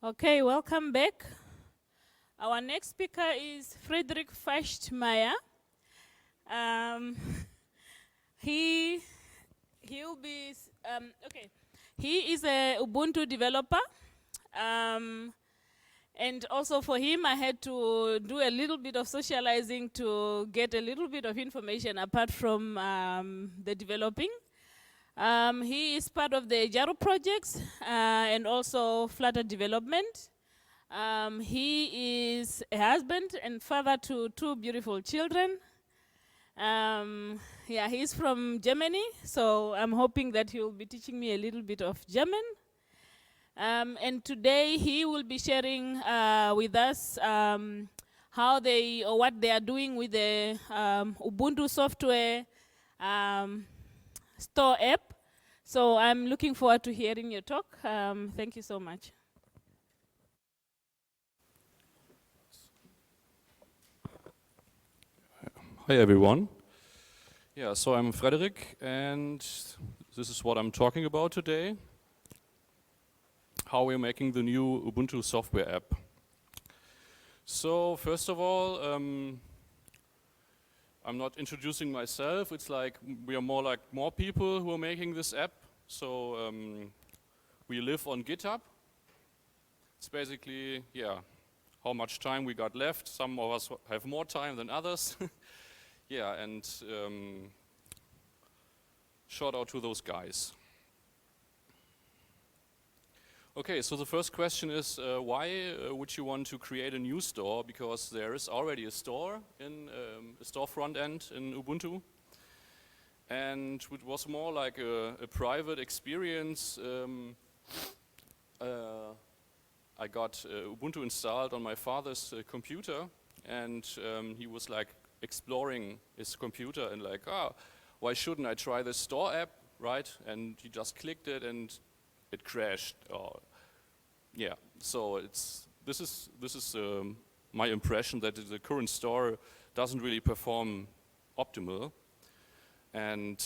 Okay, welcome back. Our next speaker is Frederik Feichtmeier. He'll be okay. He is a Ubuntu developer, and also for him, I had to do a little bit of socializing to get a little bit of information apart from the developing. He is part of the Jaro projects and also Flutter development. He is a husband and father to 2 beautiful children. Yeah, he's from Germany, so I'm hoping that he will be teaching me a little bit of German. And today he will be sharing with us how they or what they are doing with the Ubuntu Software Store app. So I'm looking forward to hearing your talk. Thank you so much. Hi everyone. Yeah, so I'm Frederik and this is what I'm talking about today. How we're making the new Ubuntu software app. So first of all, I'm not introducing myself. It's like we are more people who are making this app. So we live on GitHub. It's basically, yeah, how much time we got left. Some of us have more time than others. Yeah, and shout out to those guys. Okay, so the first question is why would you want to create a new store? Because there is already a store in a store front end in Ubuntu, and it was more like a private experience. I got Ubuntu installed on my father's computer, and he was like exploring his computer and like, why shouldn't I try this store app, right? And he just clicked it and it crashed. Yeah, so this is my impression that the current store doesn't really perform optimal, and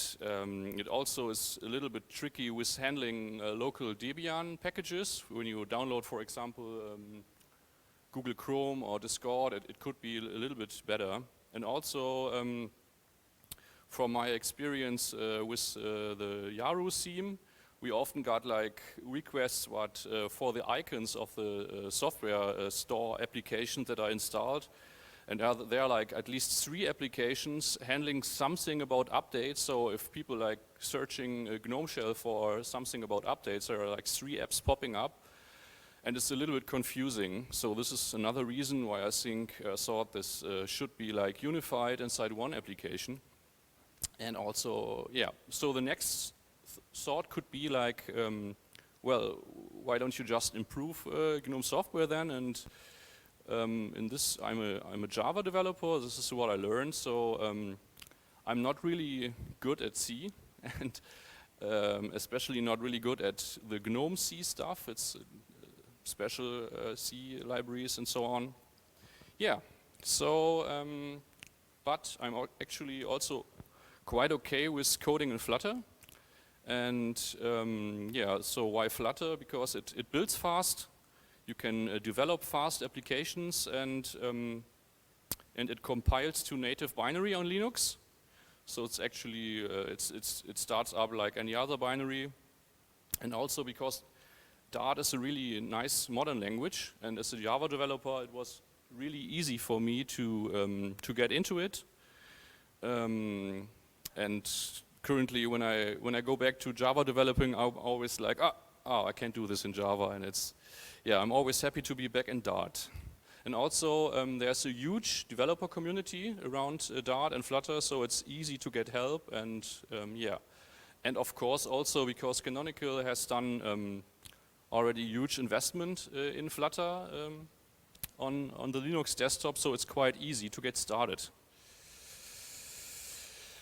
it also is a little bit tricky with handling local Debian packages. When you download, for example, Google Chrome or Discord, it could be a little bit better. And also, from my experience with the Yaru theme, we often got like requests for the icons of the software store applications that are installed. And there are like at least 3 applications handling something about updates. So if people like searching GNOME shell for something about updates, there are like 3 apps popping up. And it's a little bit confusing. So this is another reason why I thought this should be like unified inside one application. And also, yeah, so the next thought could be like, well, why don't you just improve GNOME software then? And in this, I'm a Java developer. This is what I learned. So I'm not really good at C, and especially not really good at the GNOME C stuff. It's special C libraries and so on. Yeah, so, but I'm actually also quite okay with coding in Flutter. And yeah, so why Flutter? Because it builds fast. You can develop fast applications, and it compiles to native binary on Linux. So it's actually it starts up like any other binary, and also because Dart is a really nice modern language, and as a Java developer, it was really easy for me to get into it. And currently, when I go back to Java developing, I'm always like, I can't do this in Java, and I'm always happy to be back in Dart. And also, there's a huge developer community around Dart and Flutter, so it's easy to get help, and yeah. And of course, also because Canonical has done already huge investment in Flutter on the Linux desktop, so it's quite easy to get started.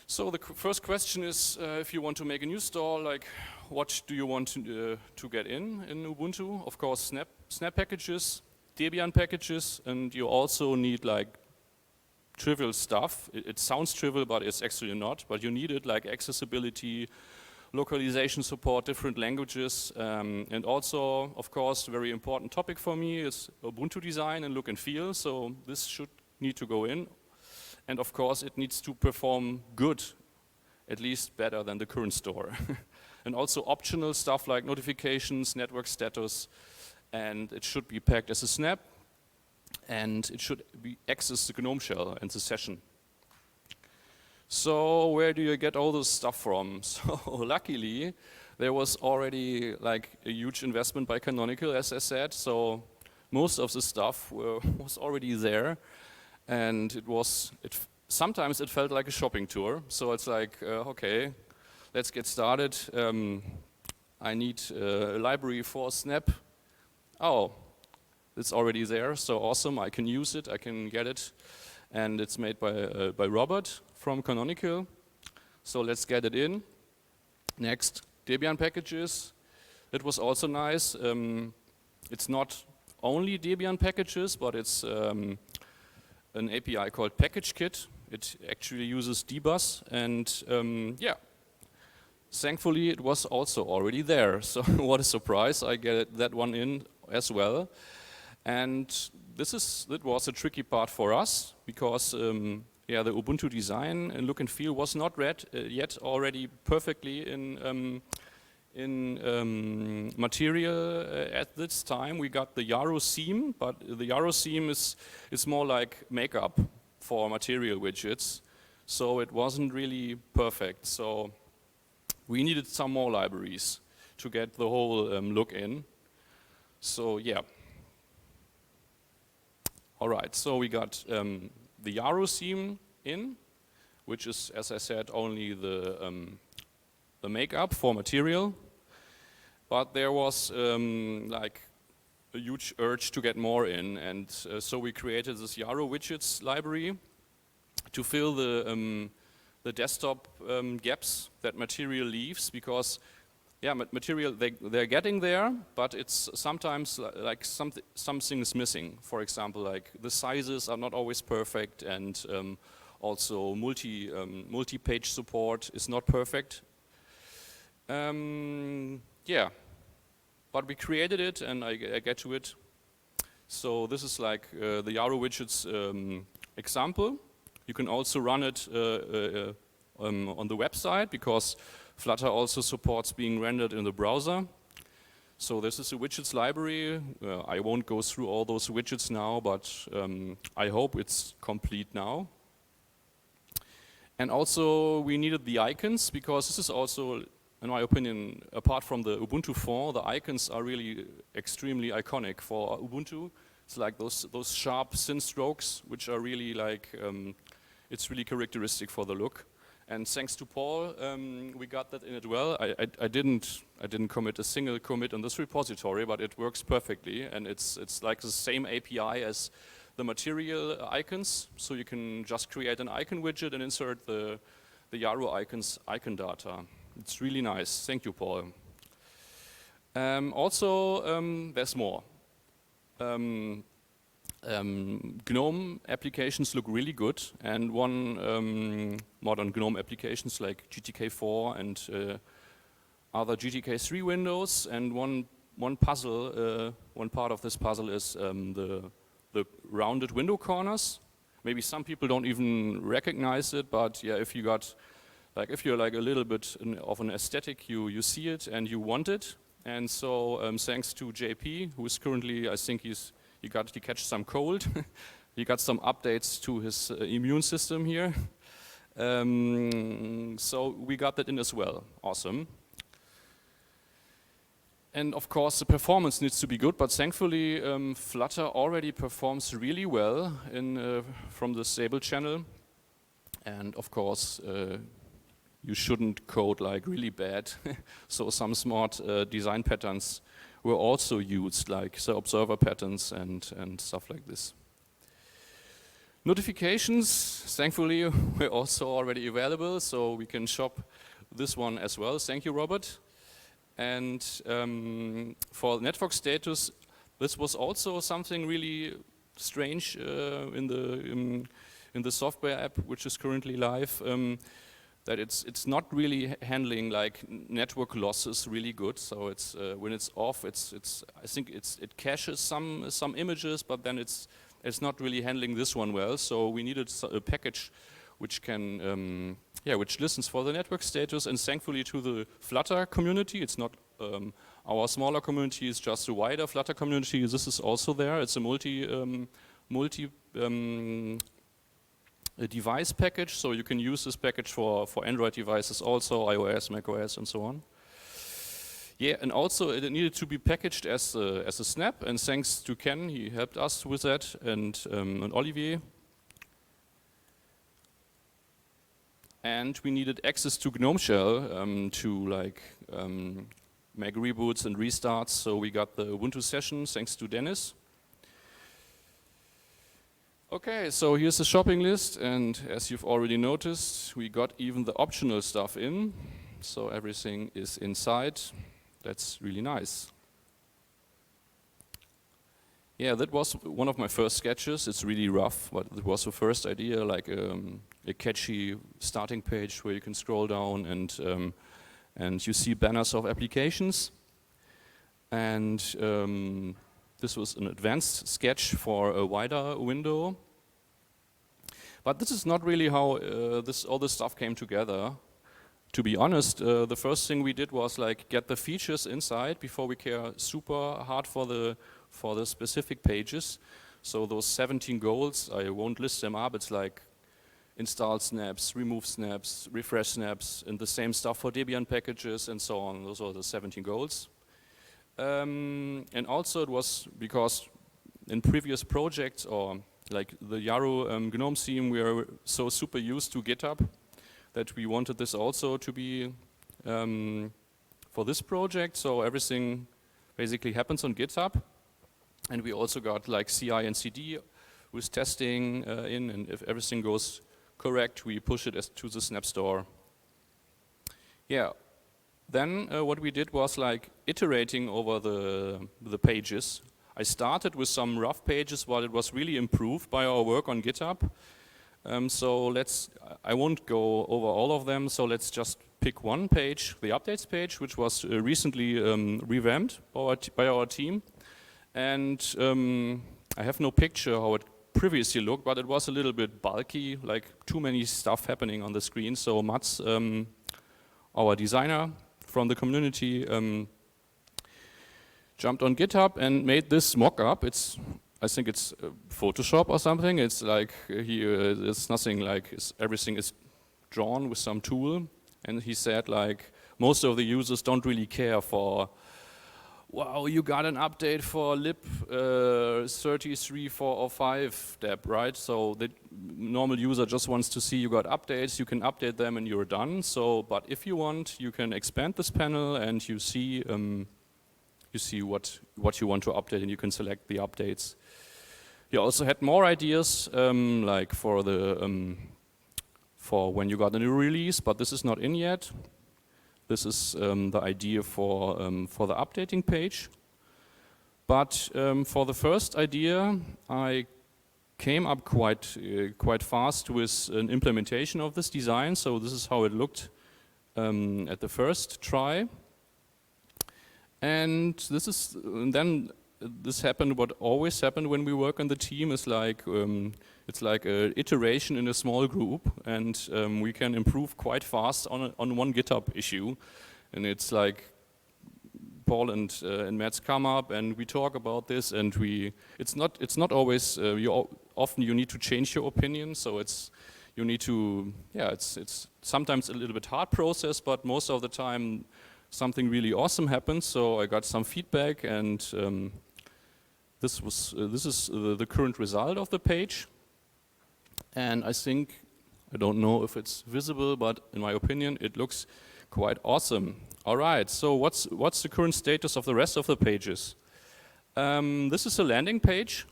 So the first question is, if you want to make a new store, like what do you want to get in Ubuntu? Of course, snap packages, Debian packages, and you also need like trivial stuff. It sounds trivial, but it's actually not. But you need it like accessibility, localization support, different languages, and also, of course, a very important topic for me is Ubuntu design and look and feel, so this should need to go in. And of course, it needs to perform good, at least better than the current store. And also optional stuff like notifications, network status, and it should be packed as a snap, and it should be access the GNOME shell and the session. So where do you get all this stuff from? So luckily, there was already like a huge investment by Canonical, as I said, so most of the stuff was already there, and sometimes it felt like a shopping tour. So it's like, okay, let's get started. I need a library for Snap. Oh, it's already there, so awesome, I can use it, I can get it. And it's made by Robert from Canonical. So let's get it in. Next, Debian packages. It was also nice. It's not only Debian packages, but it's an API called PackageKit. It actually uses dbus, and yeah, thankfully it was also already there. So what a surprise, I get that one in as well. And that was a tricky part for us, because yeah, the Ubuntu design and look and feel was not read yet already perfectly in material at this time. We got the Yaro theme, but the Yaro theme is more like makeup for material widgets, so it wasn't really perfect. So we needed some more libraries to get the whole look in. So yeah. All right, so we got the Yaro theme in, which is, as I said, only the makeup for material. But there was like a huge urge to get more in, and so we created this Yaro widgets library to fill the desktop gaps that material leaves, because yeah, material, they're getting there, but it's sometimes like something is missing. For example, like the sizes are not always perfect, and also multi-page support is not perfect. Yeah, but we created it, and I get to it. So this is like the Yaro widgets example. You can also run it on the website, because Flutter also supports being rendered in the browser. So this is a widgets library. I won't go through all those widgets now, but I hope it's complete now. And also we needed the icons, because this is also, in my opinion, apart from the Ubuntu font, the icons are really extremely iconic for Ubuntu. It's like those sharp thin strokes, which are really like, it's really characteristic for the look. And thanks to Paul, we got that in it well. I didn't commit a single commit on this repository, but it works perfectly, and it's like the same API as the material icons. So you can just create an icon widget and insert the Yaro icon data. It's really nice. Thank you, Paul. Also, there's more. GNOME applications look really good, and one modern GNOME applications like GTK4 and other GTK3 windows, and one puzzle, one part of this puzzle is the rounded window corners. Maybe some people don't even recognize it, but yeah, if you're like a little bit of an aesthetic, you see it and you want it. And so thanks to JP, who is currently, I think he catch some cold. He got some updates to his immune system here. So we got that in as well. Awesome. And of course the performance needs to be good, but thankfully Flutter already performs really well from the stable channel. And of course you shouldn't code like really bad. So some smart design patterns were also used, like the observer patterns and stuff like this. Notifications, thankfully, were also already available, so we can shop this one as well. Thank you, Robert. And for network status, this was also something really strange in the software app, which is currently live. that it's not really handling like network losses really good. So it's when it's off, I think it caches some images, but then it's not really handling this one well. So we needed a package which can which listens for the network status, and thankfully to the Flutter community, it's not our smaller community, it's just a wider Flutter community. This is also there. It's a multi device package, so you can use this package for Android devices also, iOS, macOS, and so on. Yeah, and also it needed to be packaged as a snap, and thanks to Ken, he helped us with that, and Olivier. And we needed access to GNOME Shell to like make reboots and restarts, so we got the Ubuntu session thanks to Dennis. Okay, so here's the shopping list, and as you've already noticed, we got even the optional stuff in, so everything is inside. That's really nice. Yeah, that was one of my first sketches. It's really rough, but it was the first idea, like a catchy starting page where you can scroll down and you see banners of applications. And this was an advanced sketch for a wider window. But this is not really how all this stuff came together. To be honest, the first thing we did was like get the features inside before we care super hard for the specific pages. So those 17 goals, I won't list them up. It's like install snaps, remove snaps, refresh snaps, and the same stuff for Debian packages and so on. Those are the 17 goals. And also it was because in previous projects, or like the Yarrow GNOME theme, we are so super used to GitHub that we wanted this also to be for this project. So everything basically happens on GitHub. And we also got like CI and CD with testing in, and if everything goes correct, we push it to the Snap Store. Yeah. Then what we did was like iterating over the pages. I started with some rough pages while it was really improved by our work on GitHub. So I won't go over all of them, so let's just pick one page, the updates page, which was recently revamped by our team. And I have no picture how it previously looked, but it was a little bit bulky, like too many stuff happening on the screen. So Mats, our designer from the community, jumped on GitHub and made this mock-up. I think it's Photoshop or something. It's like it's nothing like everything is drawn with some tool. And he said like most of the users don't really care for, wow, you got an update for lib 33, 4, or 5 deb, right? So the normal user just wants to see you got updates, you can update them and you're done. So, but if you want, you can expand this panel and you see what you want to update, and you can select the updates. He also had more ideas, like for when you got a new release, but this is not in yet. This is the idea for the updating page. But for the first idea, I came up quite fast with an implementation of this design. So this is how it looked at the first try. And then this happened. What always happened when we work on the team is like it's like an iteration in a small group, and we can improve quite fast on one GitHub issue. And it's like Paul and Matt's come up, and we talk about this, and it's not always often you need to change your opinion. So it's sometimes a little bit hard process, but most of the time something really awesome happens. So I got some feedback, and this is the current result of the page. And I think, I don't know if it's visible, but in my opinion, it looks quite awesome. All right, so what's the current status of the rest of the pages? This is a landing page.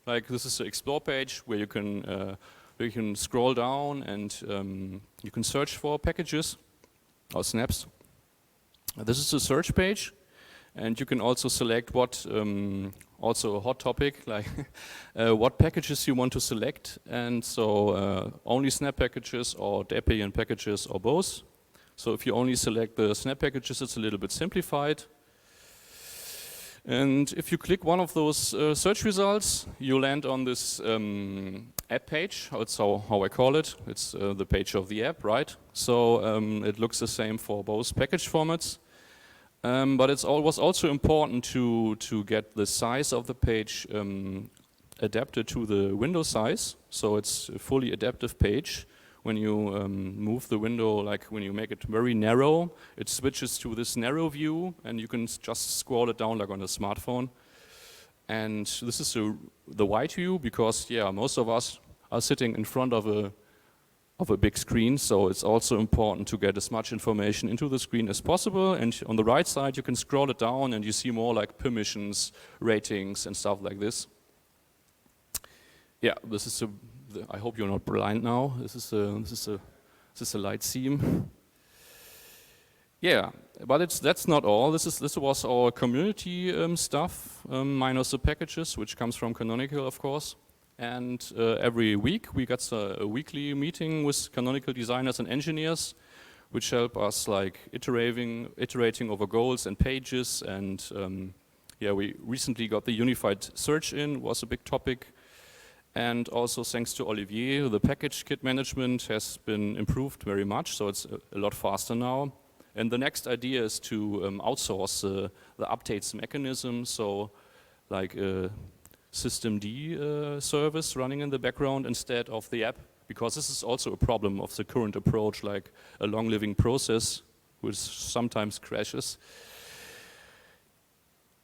Like this is the explore page where you can scroll down and you can search for packages or snaps. This is the search page, And you can also select what, also a hot topic, like what packages you want to select. And so only snap packages or Debian packages or both. So if you only select the snap packages, it's a little bit simplified. And if you click one of those search results, you land on this app page. That's how I call it. It's the page of the app, right? So it looks the same for both package formats. But it was also important to get the size of the page adapted to the window size. So it's a fully adaptive page. When you move the window, like when you make it very narrow, it switches to this narrow view, and you can just scroll it down like on a smartphone. And this is the wide view, because yeah, most of us are sitting in front of a big screen, so it's also important to get as much information into the screen as possible. And on the right side, you can scroll it down, and you see more like permissions, ratings, and stuff like this. Yeah, this is I hope you're not blind now. This is a light seam. Yeah, but that's not all. This was our community stuff, minus the packages, which comes from Canonical, of course. And every week we got a weekly meeting with Canonical designers and engineers, which help us like iterating over goals and pages. And yeah, we recently got the unified search in, was a big topic. And also thanks to Olivier, the package kit management has been improved very much, so it's a lot faster now. And the next idea is to outsource the updates mechanism, so like a systemd service running in the background instead of the app, because this is also a problem of the current approach, like a long-living process, which sometimes crashes.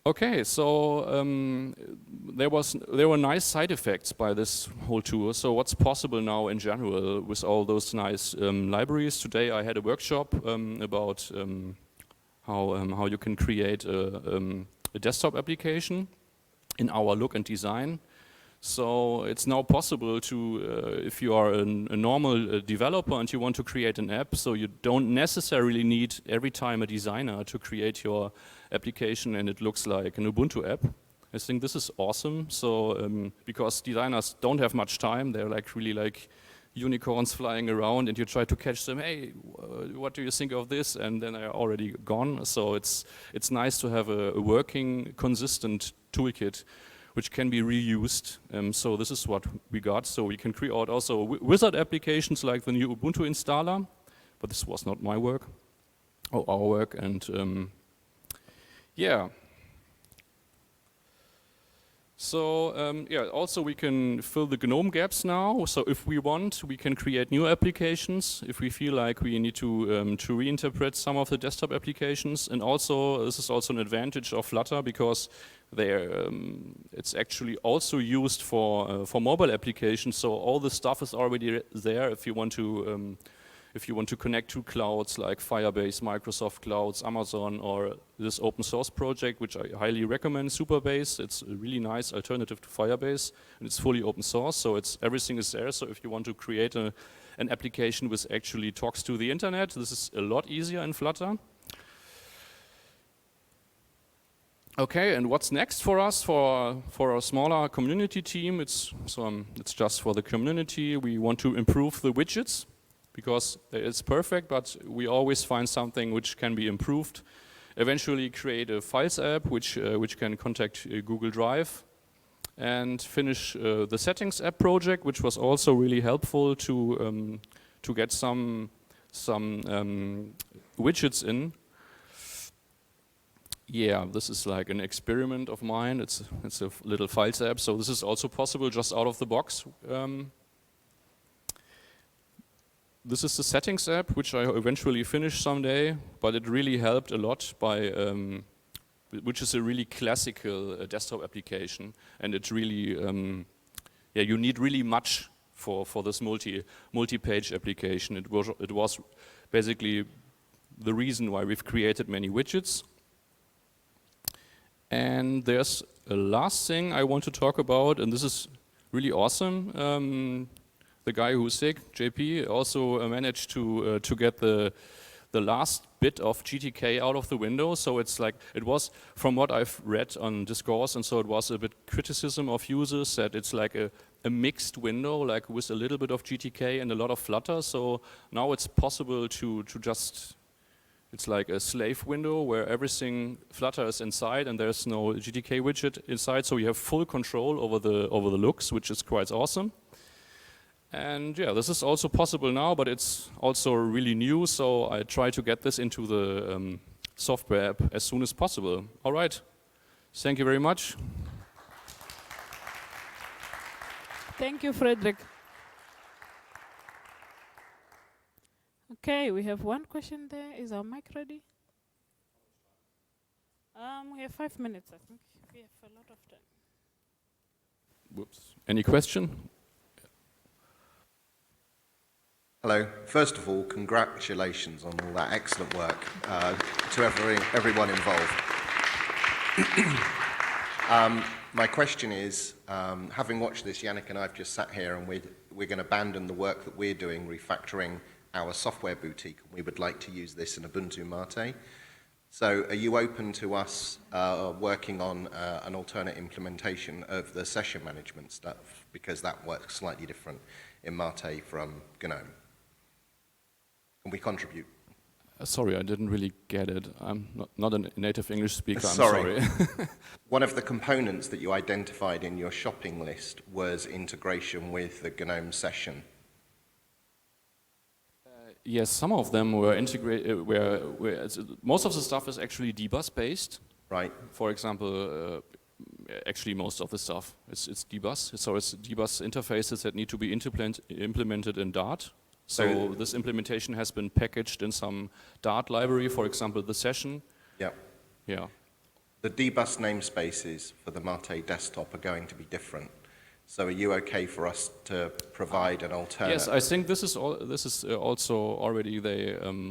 Okay, so there were nice side effects by this whole tour. So what's possible now in general with all those nice libraries? Today I had a workshop about how you can create a desktop application in our look and design. So it's now possible to, if you are a normal developer and you want to create an app, so you don't necessarily need every time a designer to create your application and it looks like an Ubuntu app. I think this is awesome. So because designers don't have much time, they're like really like unicorns flying around, and you try to catch them. Hey, what do you think of this? And then they're already gone. So it's nice to have a working, consistent toolkit which can be reused. So this is what we got. So we can create also wizard applications like the new Ubuntu installer, but this was not my work, or our work. And yeah. So yeah, also we can fill the GNOME gaps now. So if we want, we can create new applications if we feel like we need to reinterpret some of the desktop applications. And also, this is also an advantage of Flutter, because it's actually also used for mobile applications. So all the stuff is already there if you want to connect to clouds like Firebase, Microsoft Clouds, Amazon, or this open source project, which I highly recommend, Superbase. It's a really nice alternative to Firebase, and it's fully open source, so everything is there. So if you want to create an application which actually talks to the internet, this is a lot easier in Flutter. Okay, and what's next for us, for our smaller community team? It's just for the community. We want to improve the widgets, because it's perfect, but we always find something which can be improved. Eventually create a Files app which can contact Google Drive, and finish the Settings app project, which was also really helpful to get some widgets in. Yeah, this is like an experiment of mine. It's a little Files app, so this is also possible just out of the box. This is the Settings app, which I eventually finished someday, but it really helped a lot by, which is a really classical desktop application, and it's really, yeah, you need really much for this multi-page application. It was basically the reason why we've created many widgets. And there's a last thing I want to talk about, and this is really awesome. The guy who's sick, JP, also managed to get the the last bit of GTK out of the window. So it's like, it was, from what I've read on Discourse, and so it was a bit criticism of users that it's like a mixed window, like with a little bit of GTK and a lot of Flutter. So now it's possible to just, it's like a slave window where everything Flutter is inside and there's no GTK widget inside. So you have full control over the looks, which is quite awesome. And yeah, this is also possible now, but it's also really new. So I try to get this into the software app as soon as possible. All right. Thank you very much. Thank you, Frederik. Okay, we have one question there. Is our mic ready? We have 5 minutes, I think. We have a lot of time. Whoops. Any question? Hello. First of all, congratulations on all that excellent work to everyone involved. My question is, having watched this, Yannick and I have just sat here and we're going to abandon the work that we're doing, refactoring our software boutique, and we would like to use this in Ubuntu Mate. So are you open to us working on an alternate implementation of the session management stuff, because that works slightly different in Mate from GNOME? Can we contribute? Sorry, I didn't really get it. I'm not a native English speaker, I'm Sorry. sorry. One of the components that you identified in your shopping list was integration with the GNOME session. Yes, some of them were integrated, most of the stuff is actually dbus based. Right. For example, actually most of the stuff is dbus. So it's dbus interfaces that need to be implemented in Dart. So this implementation has been packaged in some Dart library, for example, the session. Yeah. Yeah. The dbus namespaces for the Mate desktop are going to be different. So are you okay for us to provide an alternative? Yes, I think this is also already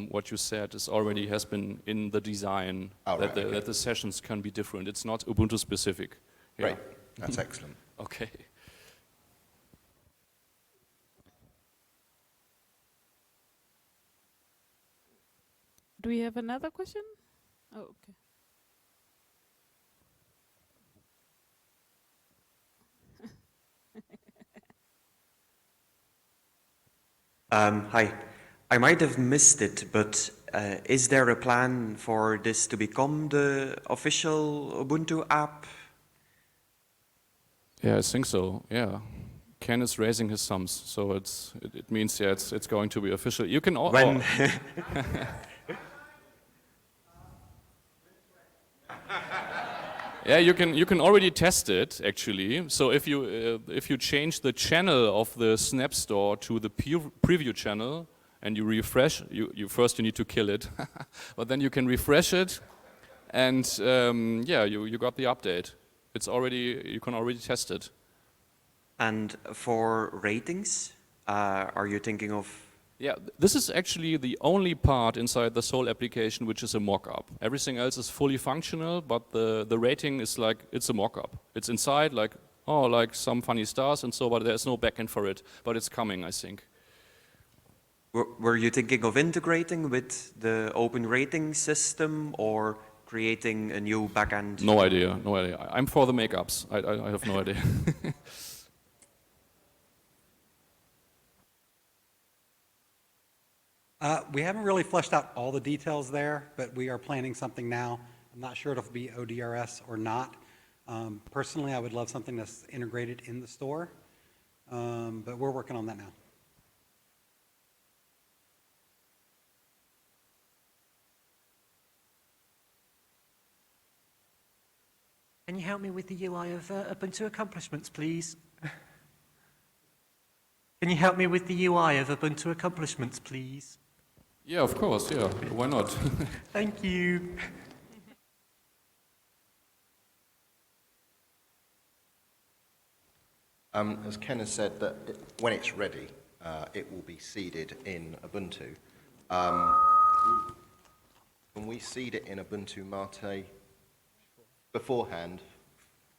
what you said is already has been in the design, that the sessions can be different. It's not Ubuntu specific. Yeah. Great, that's excellent. Okay. Do we have another question? Oh, okay. Hi. I might have missed it, but is there a plan for this to become the official Ubuntu app? Yeah, I think so. Yeah, Ken is raising his thumbs, so it means yeah, it's going to be official. You can all. When? Yeah, you can already test it actually. So if you change the channel of the Snap Store to the preview channel and you refresh, you first need to kill it, but then you can refresh it, and yeah, you got the update. You can already test it. And for ratings, are you thinking of? Yeah, this is actually the only part inside the Soul application which is a mock-up. Everything else is fully functional, but the rating is like, it's a mock-up. It's inside like, oh, like some funny stars and so, but there's no backend for it. But it's coming, I think. Were you thinking of integrating with the open rating system or creating a new backend? No idea, no idea. I'm for the make-ups. I have no idea. We haven't really fleshed out all the details there, but we are planning something now. I'm not sure if it'll be ODRS or not. Personally, I would love something that's integrated in the store, but we're working on that now. Can you help me with the UI of Ubuntu Accomplishments, please? Can you help me with the UI of Ubuntu Accomplishments, please? Yeah, of course, yeah. Why not? Thank you. As Ken has said, that when it's ready, it will be seeded in Ubuntu. Can we seed it in Ubuntu Mate beforehand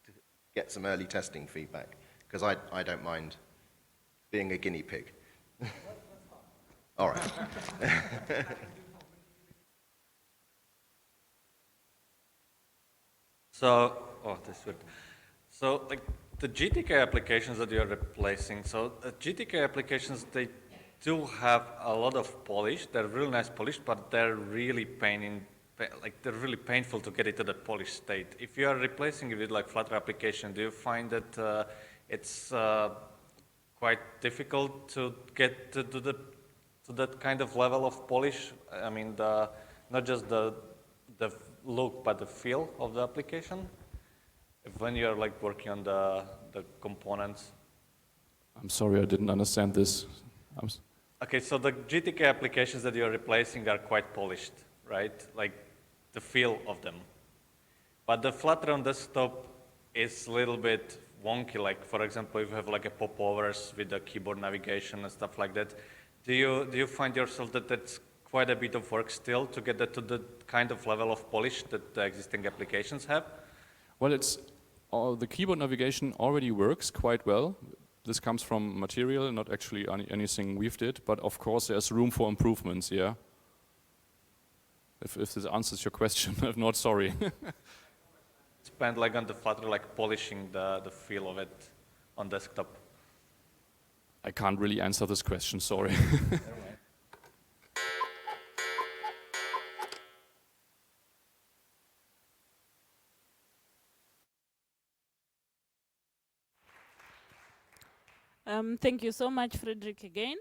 to get some early testing feedback? Because I don't mind being a guinea pig. All right. So, oh, this would. So, like the GTK applications that you're replacing. So, GTK applications, they do have a lot of polish. They're really nice polish, but they're really they're really painful to get it to that polished state. If you are replacing it with like Flutter application, do you find that it's quite difficult to get to that kind of level of polish? I mean, not just the look, but the feel of the application? When you're like working on the components. I'm sorry, I didn't understand this. Okay, so the GTK applications that you're replacing are quite polished, right? Like the feel of them. But the Flutter on desktop is a little bit wonky. Like, for example, if you have like a popovers with the keyboard navigation and stuff like that, do you find yourself that that's quite a bit of work still to get that to the kind of level of polish that the existing applications have? Well, the keyboard navigation already works quite well. This comes from material, not actually anything we've did, but of course there's room for improvements, yeah? If this answers your question, if not, sorry. Spend like on the Flutter, like polishing the feel of it on desktop. I can't really answer this question, sorry. Thank you so much, Frederik, again.